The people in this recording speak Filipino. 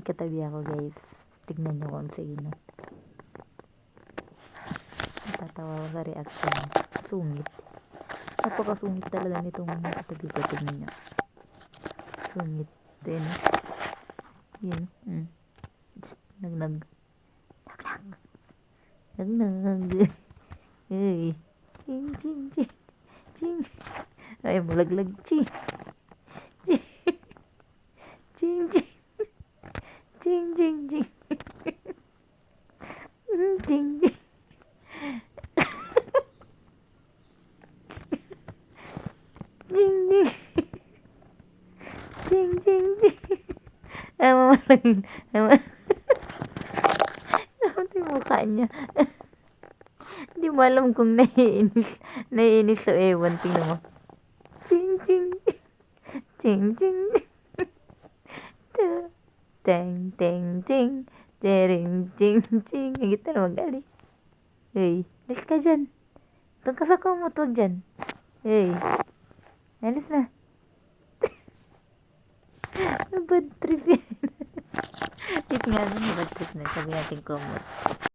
katabi ako, guys. Tignan nyo kung sino. Natatawa ko sa reaction. Sungit. Napakasungit talaga nitong katabi ko. Tignan nyo. Sungit din. Yun. Nagnag. Ay. Ching, ching, ching. Ching. Ay, malaglag. Ching. Ching, ching. Ching, ching, ching. Ching, ching. Ching, ching. Ching, ching, ching. Ay, mamalaglag. Ano yung mukha niya? Hindi mo alam kung naiinis. Naiinis o ewan. Tingnan mo. Ching, ching. Ching, ching. Teng, teng, ting. Tering, ching, ching. Ang gita na mag-ali. Hey, alis ka dyan. Doon ka sa kumot, huwag dyan. Hey, alis na. Bad trip yan. Tingnan mo, bad trip na. Sabi natin kumot.